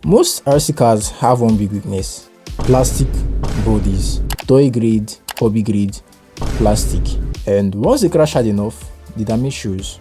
Most RC cars have one big weakness: plastic bodies, toy grade, hobby grade, plastic, and once they crash hard enough, the damage shows.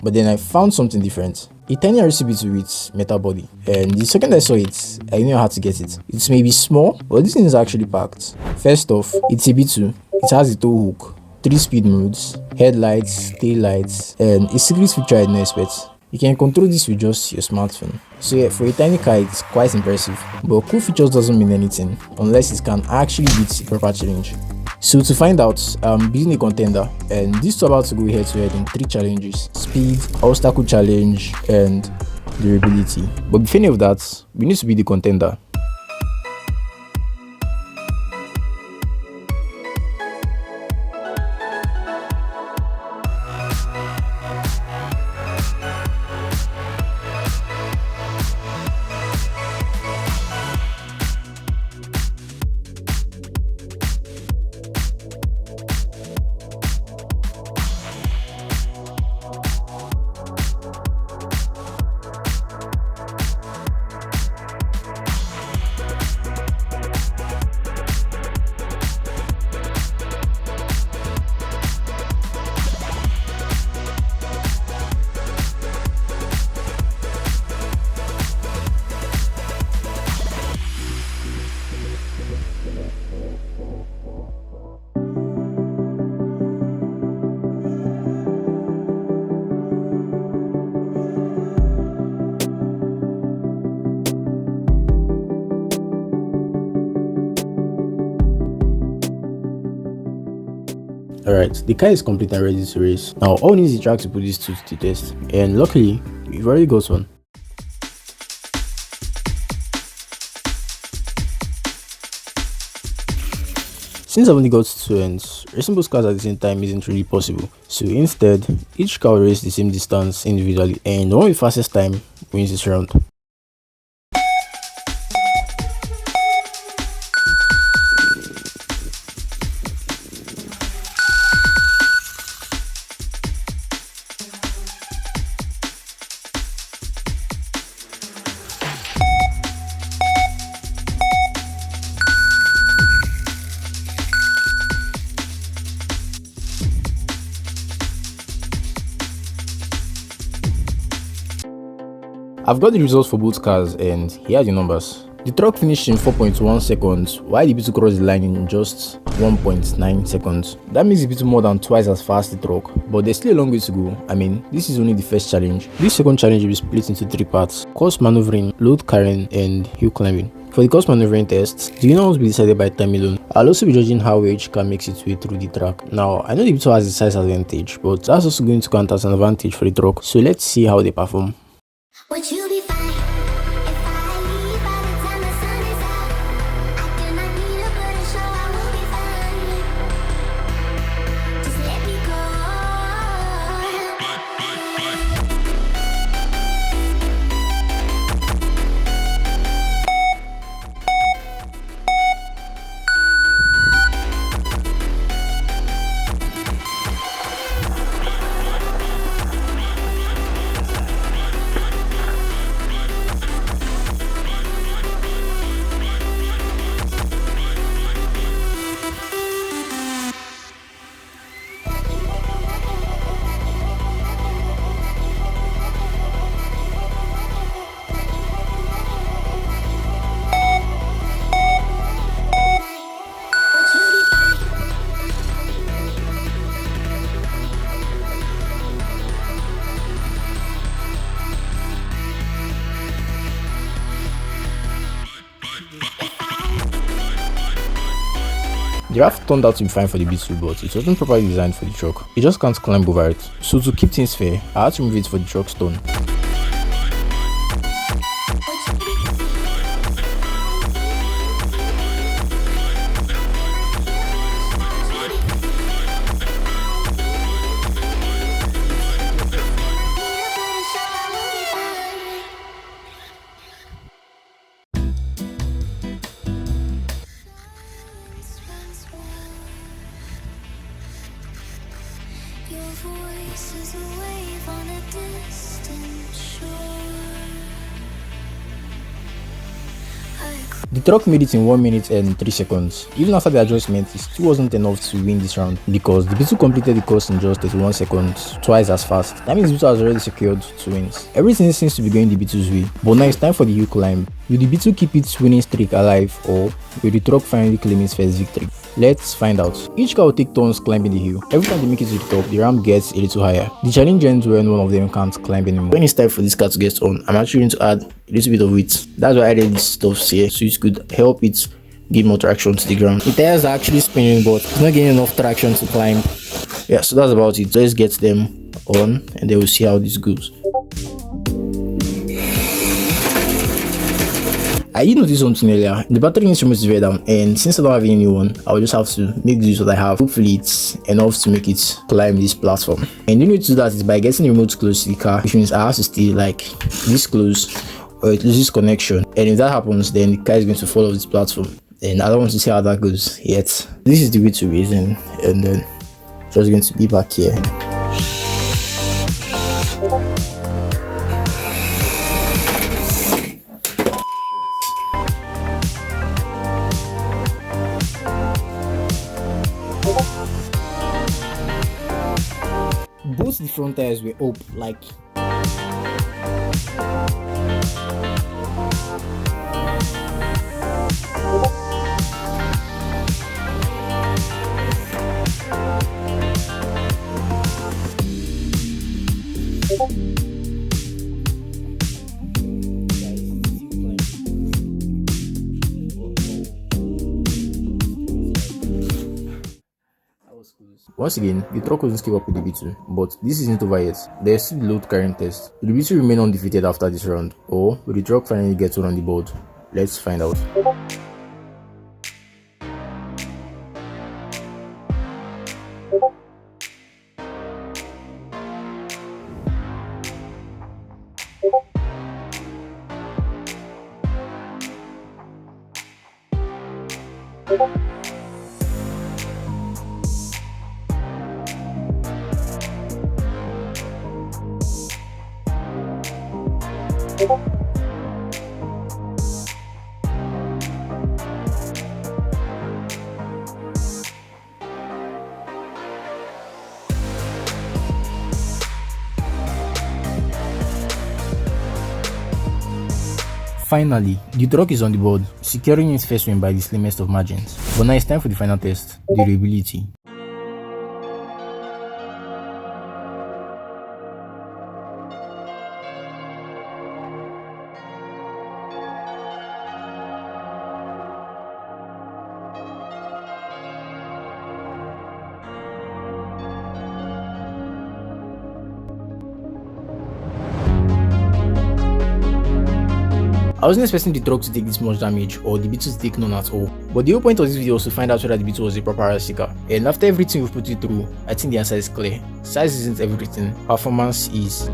But then I found something different. A tiny RC Beetle with metal body, and the second I saw it, I knew how to get it. It may be small, but this thing is actually packed. First off, it's a Beetle. It has a tow hook, 3 speed modes, headlights, tail lights, and a secret feature I didn't expect. You can control this with just your smartphone. So yeah, for a tiny car, it's quite impressive. But cool features doesn't mean anything unless it can actually beat a proper challenge. So to find out, I'm building a contender, and these two are about to go head to head in 3 challenges: speed, obstacle challenge, and durability. But before any of that, we need to be the contender. Alright, the car is complete and ready to race. Now all we need is the track to put these two to the test, and luckily we've already got one. Since I've only got 2 ends, racing both cars at the same time isn't really possible. So instead, each car will race the same distance individually, and the one with fastest time wins this round. I've got the results for both cars, and here are the numbers. The truck finished in 4.1 seconds, while the Beetle crossed the line in just 1.9 seconds. That makes the Beetle more than twice as fast as the truck, but there's still a long way to go. I mean, this is only the first challenge. This second challenge will be split into 3 parts: course maneuvering, load carrying, and hill climbing. For the course maneuvering test, the winner will be decided by time alone. I'll also be judging how each car makes its way through the track. Now, I know the Beetle has the size advantage, but that's also going to count as an advantage for the truck, so let's see how they perform. Would you be fine if I leave by the time the sun is out? I do not need a better show, I will be fine. Just let me go. The raft turned out to be fine for the Beetle, but it wasn't properly designed for the truck. It just can't climb over it. So to keep things fair, I had to move it for the truck's turn. voice is a wave on a distant shore. The truck made it in 1 minute and 3 seconds. Even after the adjustment, it still wasn't enough to win this round because the Beetle completed the course in just 31 seconds, twice as fast. That means Beetle has already secured 2 wins. Everything seems to be going the Beetle's way, but now it's time for the hill climb. Will the Beetle keep its winning streak alive, or will the truck finally claim its first victory? Let's find out. Each car will take turns climbing the hill. Every time they make it to the top, the ramp gets a little higher. The challenge ends when one of them can't climb anymore. When it's time for this car to get on, I'm actually going to add a little bit of weight. That's why I added these stuffs here, so it could help it give more traction to the ground. The tires are actually spinning, but it's not getting enough traction to climb. Yeah, so that's about it. Let's get them on and then we'll see how this goes. I did notice something earlier. The battery instrument is very down, and since I don't have any new one, I'll just have to make do with what I have. Hopefully it's enough to make it climb this platform. And the way to do that is by getting the remote close to the car, which means I have to stay like this close or it loses connection. And if that happens, then the car is going to fall off this platform. And I don't want to see how that goes yet. This is the way to reason, and then just going to be back here. Both the front tires were up, like once again, the truck wasn't keep up with the Beetle, but this isn't over yet. There's still the load carrying test. Will the Beetle remain undefeated after this round, or will the truck finally get one on the board? Let's find out. Finally, the truck is on the board, securing its first win by the slimmest of margins. But now it's time for the final test, durability. I wasn't expecting the truck to take this much damage or the Beetle to take none at all, but the whole point of this video was to find out whether the Beetle was a proper RC car. And after everything we've put it through, I think the answer is clear. Size isn't everything, performance is.